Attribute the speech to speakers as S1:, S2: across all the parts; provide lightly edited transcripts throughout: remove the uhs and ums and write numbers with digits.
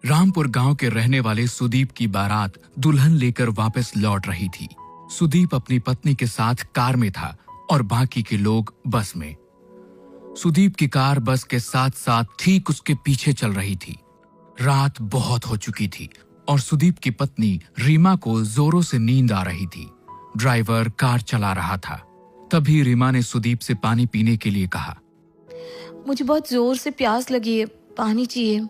S1: रामपुर गांव के रहने वाले सुदीप की बारात दुल्हन लेकर वापस लौट रही थी। सुदीप अपनी पत्नी के साथ कार में था और बाकी के लोग बस में। सुदीप की कार बस के साथ साथ ठीक उसके पीछे चल रही थी। रात बहुत हो चुकी थी और सुदीप की पत्नी रीमा को जोरों से नींद आ रही थी। ड्राइवर कार चला रहा था। तभी रीमा ने सुदीप से पानी पीने के लिए कहा।
S2: मुझे बहुत जोर से प्यास लगी है, पानी चाहिए।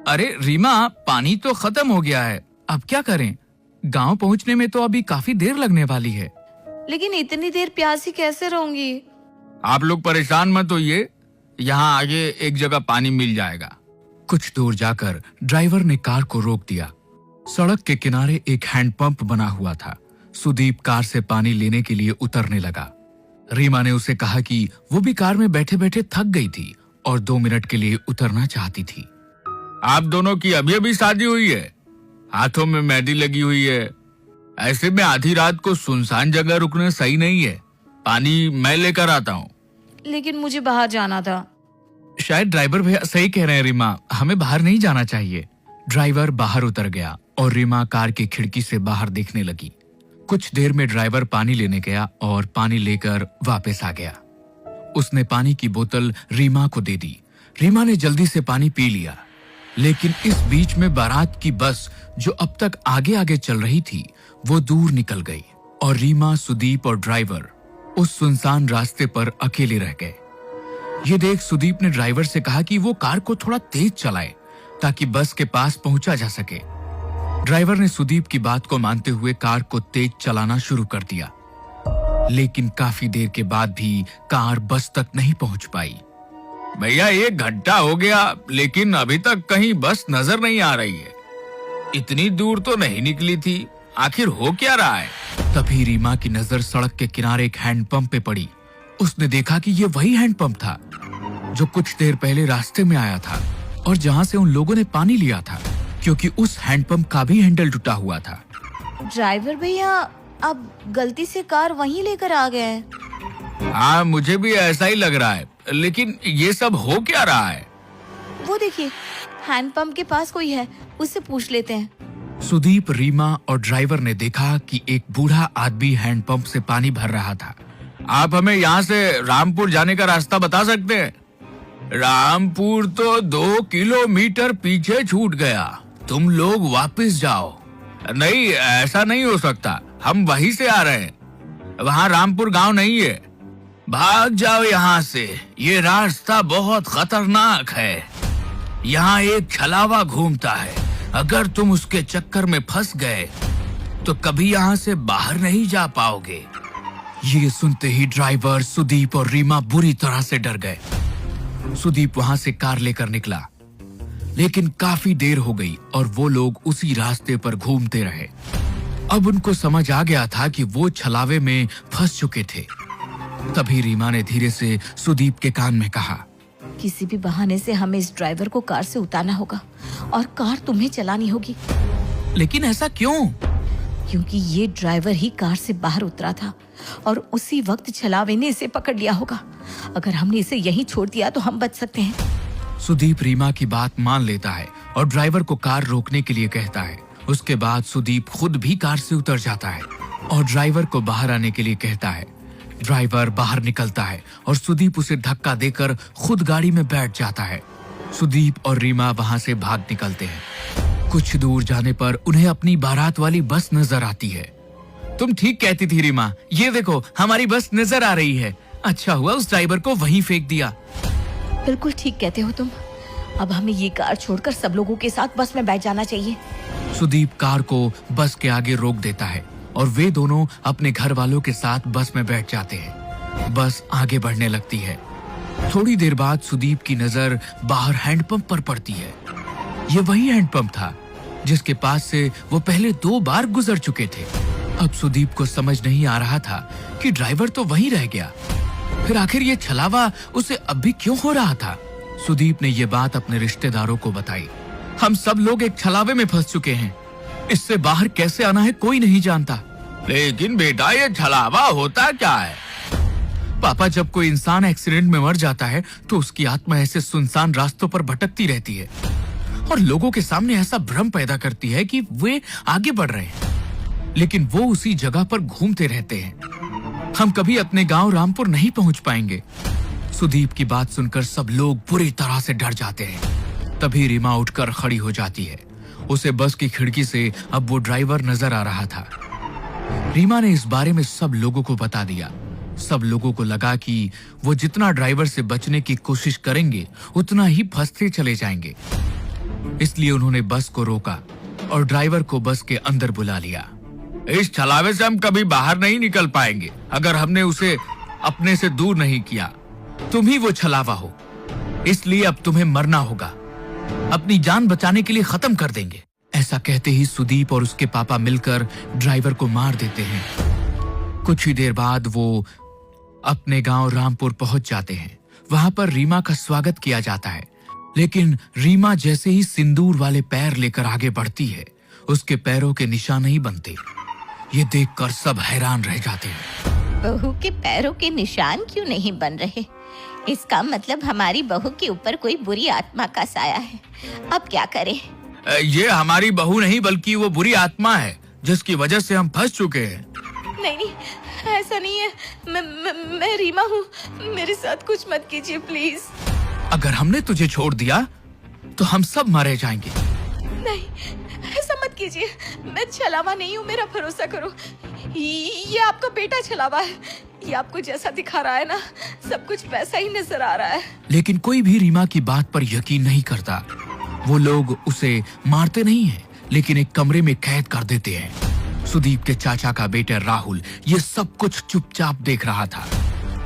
S1: अरे रीमा, पानी तो खत्म हो गया है, अब क्या करें? गांव पहुंचने में तो अभी काफी देर लगने वाली है।
S2: लेकिन इतनी देर प्यासी कैसे रहूंगी?
S1: आप लोग परेशान मत होइए, यहाँ आगे एक जगह पानी मिल जाएगा। कुछ दूर जाकर ड्राइवर ने कार को रोक दिया। सड़क के किनारे एक हैंडपंप बना हुआ था। सुदीप कार से पानी लेने के लिए उतरने लगा। रीमा ने उसे कहा कि वो भी कार में बैठे बैठे थक गई थी और 2 मिनट के लिए उतरना चाहती थी। आप दोनों की अभी अभी शादी हुई है, हाथों में मेहंदी लगी हुई है, ऐसे में आधी रात को सुनसान जगह रुकना सही नहीं है। पानी मैं लेकर आता हूँ।
S2: लेकिन मुझे बाहर जाना था।
S1: शायद ड्राइवर भैया सही कह रहे हैं रीमा, हमें बाहर नहीं जाना चाहिए। ड्राइवर बाहर उतर गया और रीमा कार की खिड़की से बाहर देखने लगी। कुछ देर में ड्राइवर पानी लेने गया और पानी लेकर वापस आ गया। उसने पानी की बोतल रीमा को दे दी। रीमा ने जल्दी से पानी पी लिया। लेकिन इस बीच में बारात की बस जो अब तक आगे आगे चल रही थी वो दूर निकल गई और रीमा, सुदीप और ड्राइवर उस सुनसान रास्ते पर अकेले रह गए। ये देख सुदीप ने ड्राइवर से कहा कि वो कार को थोड़ा तेज चलाए ताकि बस के पास पहुंचा जा सके। ड्राइवर ने सुदीप की बात को मानते हुए कार को तेज चलाना शुरू कर दिया। लेकिन काफी देर के बाद भी कार बस तक नहीं पहुंच पाई। भैया 1 घंटा हो गया लेकिन अभी तक कहीं बस नजर नहीं आ रही है। इतनी दूर तो नहीं निकली थी, आखिर हो क्या रहा है? तभी रीमा की नजर सड़क के किनारे एक हैंडपंप पे पड़ी। उसने देखा कि ये वही हैंडपंप था जो कुछ देर पहले रास्ते में आया था और जहां से उन लोगों ने पानी लिया था, क्योंकि उस हैंडपंप का भी हैंडल टूटा हुआ था।
S2: ड्राइवर भैया अब गलती से कार वहीं लेकर आ गए हैं।
S1: हाँ, मुझे भी ऐसा ही लग रहा है, लेकिन ये सब हो क्या रहा है?
S2: वो देखिए, हैंडपंप के पास कोई है, उससे पूछ लेते हैं।
S1: सुदीप, रीमा और ड्राइवर ने देखा कि एक बूढ़ा आदमी हैंडपंप से पानी भर रहा था। आप हमें यहाँ से रामपुर जाने का रास्ता बता सकते हैं? रामपुर तो 2 किलोमीटर पीछे छूट गया, तुम लोग वापस जाओ। नहीं, ऐसा नहीं हो सकता, हम वहीं से आ रहे हैं, वहाँ रामपुर गांव नहीं है। भाग जाओ यहाँ से, ये रास्ता बहुत खतरनाक है। यहाँ एक छलावा घूमता है, अगर तुम उसके चक्कर में फंस गए तो कभी यहाँ से बाहर नहीं जा पाओगे। ये सुनते ही ड्राइवर, सुदीप और रीमा बुरी तरह से डर गए। सुदीप वहां से कार लेकर निकला, लेकिन काफी देर हो गई और वो लोग उसी रास्ते पर घूमते रहे। अब उनको समझ आ गया था कि वो छलावे में फंस चुके थे। तभी रीमा ने धीरे से सुदीप के कान में कहा,
S2: किसी भी बहाने से हमें इस ड्राइवर को कार से उतारना होगा और कार तुम्हें चलानी होगी।
S1: लेकिन ऐसा क्यों?
S2: क्योंकि ये ड्राइवर ही कार से बाहर उतरा था और उसी वक्त छलावे ने इसे पकड़ लिया होगा। अगर हमने इसे यहीं छोड़ दिया तो हम बच सकते हैं।
S1: सुदीप रीमा की बात मान लेता है और ड्राइवर को कार रोकने के लिए कहता है। उसके बाद सुदीप खुद भी कार से उतर जाता है और ड्राइवर को बाहर आने के लिए कहता है। ड्राइवर बाहर निकलता है और सुदीप उसे धक्का देकर खुद गाड़ी में बैठ जाता है। सुदीप और रीमा वहां से भाग निकलते हैं। कुछ दूर जाने पर उन्हें अपनी बारात वाली बस नजर आती है। तुम ठीक कहती थी रीमा, ये देखो हमारी बस नजर आ रही है। अच्छा हुआ उस ड्राइवर को वहीं फेंक दिया।
S2: बिल्कुल ठीक कहते हो तुम। अब हमें ये कार छोड़कर सब लोगों के साथ बस में बैठ जाना चाहिए।
S1: सुदीप कार को बस के आगे रोक देता है और वे दोनों अपने घर वालों के साथ बस में बैठ जाते हैं। बस आगे बढ़ने लगती है। थोड़ी देर बाद सुदीप की नजर बाहर हैंडपंप पर पड़ती है। ये वही हैंडपंप था जिसके पास से वो पहले 2 बार गुजर चुके थे। अब सुदीप को समझ नहीं आ रहा था कि ड्राइवर तो वहीं रह गया, फिर आखिर ये छलावा उसे अब भी क्यों हो रहा था? सुदीप ने ये बात अपने रिश्तेदारों को बताई। हम सब लोग एक छलावे में फंस चुके हैं, इससे बाहर कैसे आना है कोई नहीं जानता। लेकिन बेटा, ये छलावा होता क्या है? पापा, जब कोई इंसान एक्सीडेंट में मर जाता है तो उसकी आत्मा ऐसे सुनसान रास्तों पर भटकती रहती है और लोगों के सामने ऐसा भ्रम पैदा करती है कि वे आगे बढ़ रहे हैं, लेकिन वो उसी जगह पर घूमते रहते हैं। हम कभी अपने गांव रामपुर नहीं पहुंच पाएंगे। सुदीप की बात सुनकर सब लोग बुरी तरह से डर जाते हैं। तभी रीमा उठकर खड़ी हो जाती है। उसे बस की खिड़की से अब वो ड्राइवर नजर आ रहा था। रीमा ने इस बारे में सब लोगों को बता दिया। सब लोगों को लगा कि वो जितना ड्राइवर से बचने की कोशिश करेंगे उतना ही फंसते चले जाएंगे। इसलिए उन्होंने बस को रोका और ड्राइवर को बस के अंदर बुला लिया। इस छलावे से हम कभी बाहर नहीं निकल पाएंगे अगर हमने उसे अपने से दूर नहीं किया। तुम ही वो छलावा हो, इसलिए अब तुम्हें मरना होगा। अपनी जान बचाने के लिए खत्म कर देंगे। ऐसा कहते ही सुदीप और उसके पापा मिलकर ड्राइवर को मार देते हैं। कुछ ही देर बाद वो अपने गांव रामपुर पहुंच जाते हैं। वहां पर रीमा का स्वागत किया जाता है, लेकिन रीमा जैसे ही सिंदूर वाले पैर लेकर आगे बढ़ती है, उसके पैरों के निशान नहीं बनते। ये देखकर सब हैरान रह जाते हैं।
S2: बहू के पैरों के निशान क्यों नहीं बन रहे? इसका मतलब हमारी बहू के ऊपर कोई बुरी आत्मा का साया है। अब क्या करें?
S1: ये हमारी बहू नहीं बल्कि वो बुरी आत्मा है जिसकी वजह से हम फंस चुके हैं।
S2: नहीं, ऐसा नहीं है। मैं रीमा हूँ। मेरे साथ कुछ मत कीजिए प्लीज।
S1: अगर हमने तुझे छोड़ दिया तो हम सब मारे जाएंगे।
S2: नहीं, ऐसा मत कीजिए। मैं छलावा नहीं हूँ, मेरा भरोसा करो। ये आपका बेटा छलावा है। ये आपको जैसा दिखा रहा है ना, सब कुछ वैसा ही नजर आ रहा है।
S1: लेकिन कोई भी रीमा की बात पर यकीन नहीं करता। वो लोग उसे मारते नहीं हैं, लेकिन एक कमरे में कैद कर देते हैं। सुदीप के चाचा का बेटा राहुल ये सब कुछ चुपचाप देख रहा था।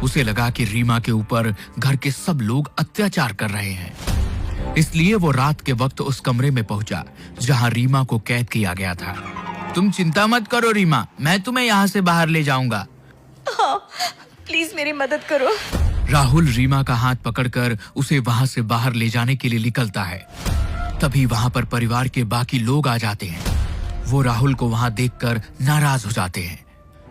S1: उसे लगा कि रीमा के ऊपर घर के सब लोग अत्याचार कर रहे हैं, इसलिए वो रात के वक्त उस कमरे में पहुंचा जहां रीमा को कैद किया गया था। तुम चिंता मत करो रीमा, मैं तुम्हें यहाँ से बाहर ले जाऊंगा।
S2: हाँ, प्लीज मेरी मदद करो।
S1: राहुल रीमा का हाथ पकड़कर उसे वहां से बाहर ले जाने के लिए निकलता है। तभी वहां पर परिवार के बाकी लोग आ जाते हैं। वो राहुल को वहां देखकर नाराज हो जाते हैं।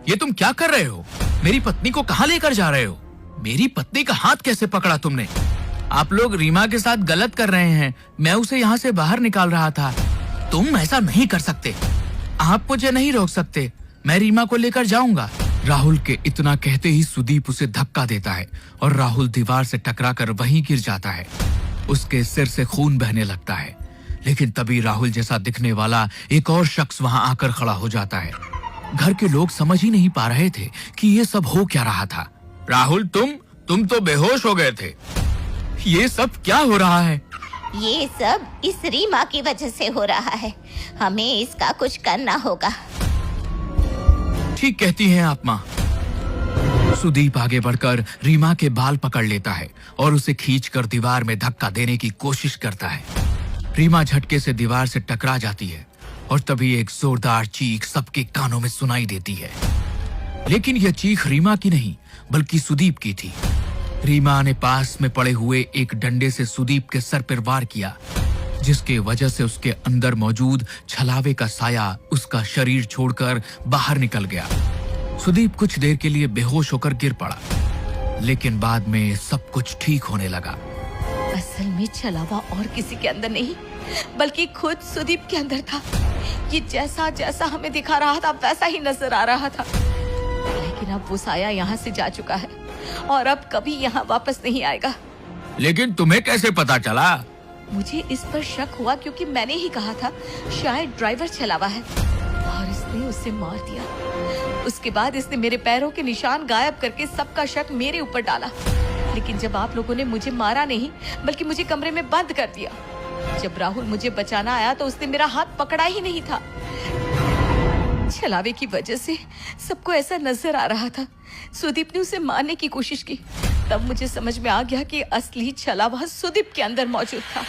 S1: ये तुम क्या कर रहे हो? मेरी पत्नी को कहां लेकर जा रहे हो? मेरी पत्नी का हाथ कैसे पकड़ा तुमने? आप लोग रीमा के साथ गलत कर रहे हैं। मैं उसे यहाँ से बाहर निकाल रहा था। तुम ऐसा नहीं कर सकते। आप मुझे नहीं रोक सकते। मैं रीमा को लेकर जाऊंगा। राहुल के इतना कहते ही सुदीप उसे धक्का देता है और राहुल दीवार से टकराकर वहीं गिर जाता है। उसके सिर से खून बहने लगता है। लेकिन तभी राहुल जैसा दिखने वाला एक और शख्स वहां आकर खड़ा हो जाता है। घर के लोग समझ ही नहीं पा रहे थे कि ये सब हो क्या रहा था। राहुल, तुम तो बेहोश हो गए थे। ये सब क्या हो रहा है?
S2: ये सब इस रीमा की वजह से हो रहा है। हमें इसका कुछ करना होगा।
S1: ठीक कहती हैं आप माँ। सुदीप आगे बढ़कर रीमा के बाल पकड़ लेता है और उसे खींचकर दीवार में धक्का देने की कोशिश करता है। रीमा झटके से दीवार से टकरा जाती है और तभी एक जोरदार चीख सबके कानों में सुनाई देती है। लेकिन यह चीख रीमा की नहीं बल्कि सुदीप की थी। रीमा ने पास में पड़े हुए एक डंडे से सुदीप के सर पर वार किया, जिसके वजह से उसके अंदर मौजूद छलावे का साया उसका शरीर छोड़कर बाहर निकल गया। सुदीप कुछ देर के लिए बेहोश होकर गिर पड़ा, लेकिन बाद में सब कुछ ठीक होने लगा।
S2: असल में छलावा और किसी के अंदर नहीं बल्कि खुद सुदीप के अंदर था। ये जैसा जैसा हमें दिखा रहा था वैसा ही नजर आ रहा था। लेकिन अब वो साया यहाँ से जा चुका है और अब कभी यहाँ वापस नहीं आएगा।
S1: लेकिन तुम्हें कैसे पता चला?
S2: मुझे इस पर शक हुआ क्योंकि मैंने ही कहा था शायद ड्राइवर छलावा है और इसने उसे मार दिया। उसके बाद इसने मेरे पैरों के निशान गायब करके सबका शक मेरे ऊपर डाला। लेकिन जब आप लोगों ने मुझे मारा नहीं बल्कि मुझे कमरे में बंद कर दिया। जब राहुल मुझे बचाना आया तो उसने मेरा हाथ पकड़ा ही नहीं था। छलावे की वजह से सबको ऐसा नजर आ रहा था। सुदीप ने उसे मारने की कोशिश की। तब मुझे समझ में आ गया कि असली छलावा सुदीप के अंदर मौजूद था।